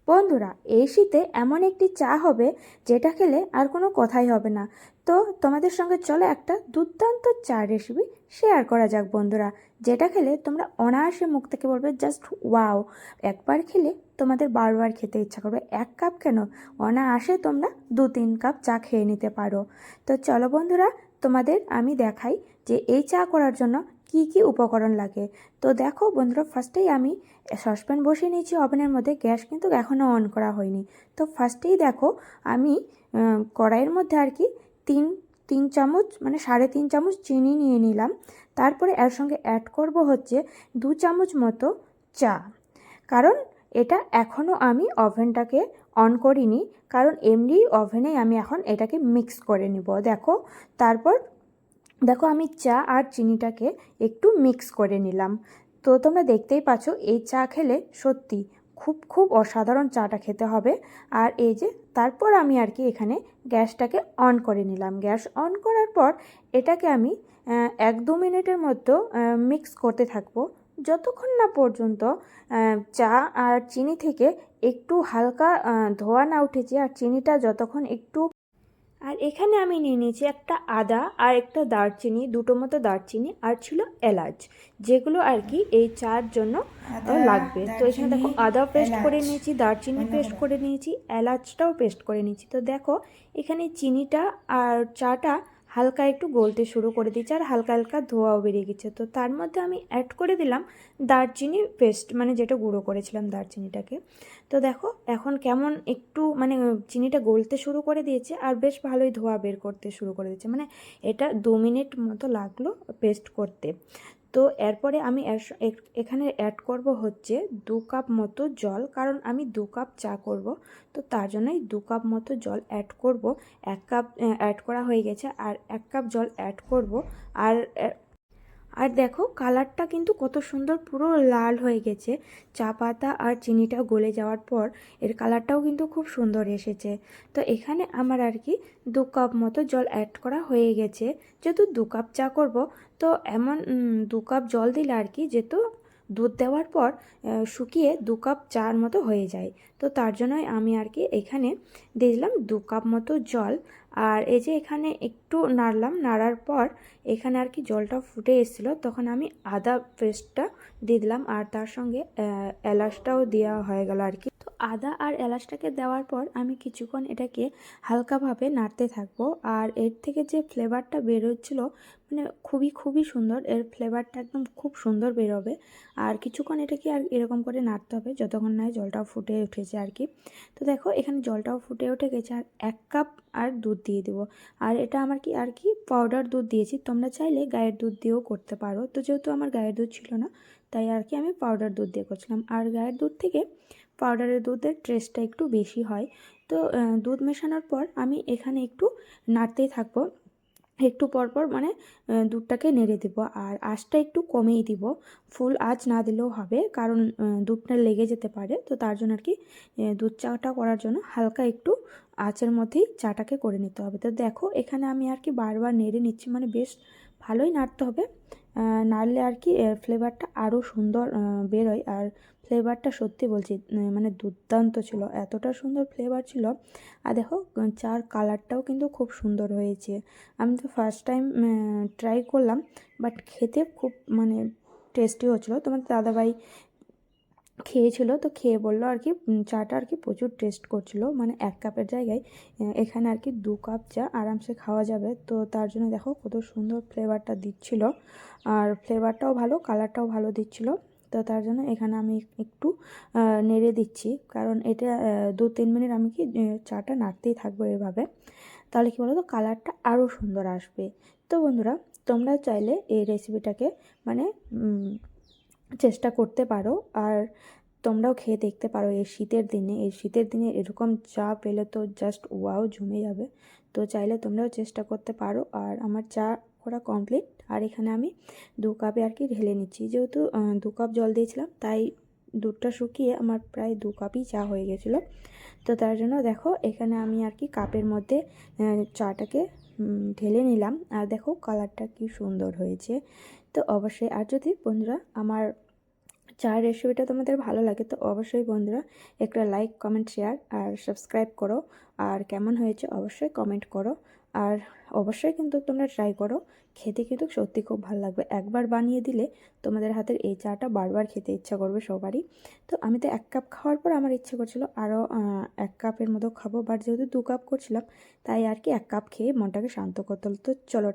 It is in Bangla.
বন্ধুরা, এই শীতে এমন একটি চা হবে যেটা খেলে আর কোনো কথাই হবে না। তো তোমাদের সঙ্গে চলো একটা দুর্দান্ত চা রেসিপি শেয়ার করা যাক বন্ধুরা, যেটা খেলে তোমরা অনায়াসে মুখ থেকে বলবে জাস্ট ওয়াও। একবার খেলে তোমাদের বারবার খেতে ইচ্ছা করবে। এক কাপ কেন, অনায়াসে তোমরা 2-3 কাপ চা খেয়ে নিতে পারো। তো চলো বন্ধুরা, তোমাদের আমি দেখাই যে এই চা করার জন্য কি কি উপকরণ লাগে। তো দেখো বন্ধুরা, ফার্স্টেই আমি সসপ্যান বসিয়ে নিয়েছি ওভেনের মধ্যে, গ্যাস কিন্তু এখনও অন করা হয়নি। তো ফার্স্টেই দেখো আমি কড়াইয়ের মধ্যে আর কি তিন তিন চামচ মানে 3.5 চামচ চিনি নিয়ে নিলাম। তারপরে এর সঙ্গে অ্যাড করব হচ্ছে 2 চামচ মতো চা। কারণ এটা এখনও আমি ওভেনটাকে অন করিনি, কারণ এমনি ওভেনেই আমি এখন এটাকে মিক্স করে নিব। তারপর দেখো আমি চা আর চিনিটাকে একটু মিক্স করে নিলাম। তো তোমরা দেখতেই পাচ্ছ এই চা খেলে সত্যি খুব খুব অসাধারণ চাটা খেতে হবে। আর এই যে তারপর আমি আর কি এখানে গ্যাসটাকে অন করে নিলাম। গ্যাস অন করার পর এটাকে আমি 1-2 মিনিটের মতো মিক্স করতে থাকবো, যতক্ষণ না পর্যন্ত চা আর চিনি থেকে একটু হালকা ধোঁয়া না উঠেছে, আর চিনিটা যতক্ষণ একটু। আর এখানে আমি নিয়ে নিয়েছি একটা আদা আর একটা দারচিনি, দুটো মতো দারচিনি, আর ছিল এলাচ, যেগুলো আর কি এই চার জন্য লাগবে। তো এখানে দেখো আদা পেস্ট করে নিয়েছি, দারচিনি পেস্ট করে নিয়েছি, এলাচটাও পেস্ট করে নিয়েছি। তো দেখো এখানে চিনিটা আর চাটা হালকা একটু গলতে শুরু করে দিয়েছে, আর হালকা হালকা ধোঁয়াও বেরিয়ে গেছে। তো তার মধ্যে আমি অ্যাড করে দিলাম দারচিনি পেস্ট, মানে যেটা গুঁড়ো করেছিলাম দারচিনিটাকে। তো দেখো এখন কেমন একটু মানে চিনিটা গলতে শুরু করে দিয়েছে, আর বেশ ভালোই ধোঁয়া বের করতে শুরু করে দিয়েছে। মানে এটা 2 মিনিট মতো লাগলো পেস্ট করতে। তো এরপরে আমি এখানে অ্যাড করব হচ্ছে 2 কাপ মতো জল, কারণ আমি 2 কাপ চা করব। তো তার জন্যই 2 কাপ মতো জল অ্যাড করব। 1 কাপ অ্যাড করা হয়ে গেছে, আর 1 কাপ জল অ্যাড করব। আর আর দেখো কালারটা কিন্তু কত সুন্দর, পুরো লাল হয়ে গেছে। চা পাতা আর চিনিটা গলে যাওয়ার পর এর কালারটাও কিন্তু খুব সুন্দর এসেছে। তো এখানে আমার আর কি 2 কাপ মতো জল অ্যাড করা হয়ে গেছে। যেহেতু 2 কাপ চা করব, তো এমন 2 কাপ জল দিলে আর কি যেহেতু দুধ দেওয়ার পর শুকিয়ে 2 কাপ চার মতো হয়ে যায়। তো তার জন্যই আমি আর কি এখানে দিয়ে দিলাম 2 কাপ মতো জল। আর এই যে এখানে একটু নাড়লাম, নাড়ার পর এখানে আর কি জলটা ফুটে এসেছিলো, তখন আমি আদা পেস্টটা দিয়ে দিলাম, আর তার সঙ্গে এলাচটাও দেওয়া হয়ে গেল আর কি। তো আদা আর এলাচটাকে দেওয়ার পর আমি কিছুক্ষণ এটাকে হালকাভাবে নাড়তে থাকবো। আর এর থেকে যে ফ্লেভারটা বেরোচ্ছিলো, মানে খুবই খুবই সুন্দর, এর ফ্লেভারটা একদম খুব সুন্দর বেরোবে। আর কিছুক্ষণ এটাকে আর এরকম করে নাড়তে হবে যতক্ষণ না জলটাও ফুটে উঠেছে আর কি। তো দেখো এখানে জলটাও ফুটে উঠে গেছে, আর 1 কাপ আর দুধ দিয়ে দেবো। আর এটা আমার কি আর কি পাউডার দুধ দিয়েছি, তোমরা চাইলে গায়ের দুধ দিয়েও করতে পারো। তো যেহেতু আমার গায়ের দুধ ছিল না, তাই আর কি আমি পাউডার দুধ দিয়ে করছিলাম। আর গায়ের দুধ থেকে পাউডারের দুধের টেস্টটা একটু বেশি হয়। তো দুধ মেশানোর পর আমি এখানে একটু নাড়তেই থাকবো, একটু পরপর মানে দুধটাকে নেড়ে দেব। আর আঁচটা একটু কমিয়ে দিব, ফুল আঁচ না দিলেও হবে, কারণ দুধটা লেগে যেতে পারে। তো তার জন্য আর কি দুধ চাটা করার জন্য হালকা একটু আঁচের মধ্যেই চাটাকে করে নিতে হবে। তো দেখো এখানে আমি আর কি বারবার নেড়ে নিচ্ছি, মানে বেশ ভালোই নাড়তে হবে। নাড়লে আর কি ফ্লেভারটা আরও সুন্দর বেরোয়। আর ফ্লেভারটা সত্যি বলছি মানে দুর্দান্ত ছিল, এতটা সুন্দর ফ্লেভার ছিল। আর দেখো চার কালারটাও কিন্তু খুব সুন্দর হয়েছে। আমি তো ফার্স্ট টাইম ট্রাই করলাম, বাট খেতে খুব মানে টেস্টি হচ্ছিলো। তোমার দাদাভাই খেয়েছিল, তো খেয়ে বললো আর কি চাটা আর কি প্রচুর টেস্ট করছিল, মানে 1 কাপের জায়গায় এখানে আর কি 2 কাপ চা আরামসে খাওয়া যাবে। তো তার জন্য দেখো কত সুন্দর ফ্লেভারটা দিচ্ছিল, আর ফ্লেভারটাও ভালো, কালারটাও ভালো দিচ্ছিল। তো তার জন্য এখানে আমি একটু নেড়ে দিচ্ছি, কারণ এটা 2-3 মিনিট আমি কি চাটা নাড়তেই থাকবো এভাবে। তাহলে কী বলো তো, কালারটা আরও সুন্দর আসবে। তো বন্ধুরা, তোমরা চাইলে এই রেসিপিটাকে মানে চেষ্টা করতে পারো, আর তোমরাও খেয়ে দেখতে পারো এই শীতের দিনে। এই শীতের দিনে এরকম চা পেলে তো জাস্ট ওয়াও, জমে যাবে। তো চাইলে তোমরাও চেষ্টা করতে পারো। আর আমার চা করা কমপ্লিট, আর এখানে আমি 2 কাপে আর কি ঢেলে নিচ্ছি। যেহেতু 2 কাপ জল দিয়েছিলাম, তাই দুধটা শুকিয়ে আমার প্রায় 2 কাপই চা হয়ে গেছিলো। তো তার জন্য দেখো এখানে আমি আর কি কাপের মধ্যে চাটাকে ঢেলে নিলাম। আর দেখো কালারটা কি সুন্দর হয়েছে। তো অবশ্যই, আর যদি বন্ধুরা আমার চা রেসিপিটা তোমাদের ভালো লাগে তো অবশ্যই বন্ধুরা একটা লাইক কমেন্ট শেয়ার আর সাবস্ক্রাইব করো। আর কেমন হয়েছে অবশ্যই কমেন্ট করো। আর অবশ্যই কিন্তু তোমরা ট্রাই করো, খেতে কিন্তু সত্যি খুব ভালো লাগবে। একবার বানিয়ে দিলে তোমাদের হাতের এই চাটা বারবার খেতে ইচ্ছা করবে সবারই। তো আমি তো 1 কাপ খাওয়ার পর আমার ইচ্ছে করছিল আরও 1 কাপের মতো খাবো, বাট যেহেতু 2 কাপ করছিলাম তাই আর কি 1 কাপ খেয়ে মনটাকে শান্ত করতে হলো। তো চলো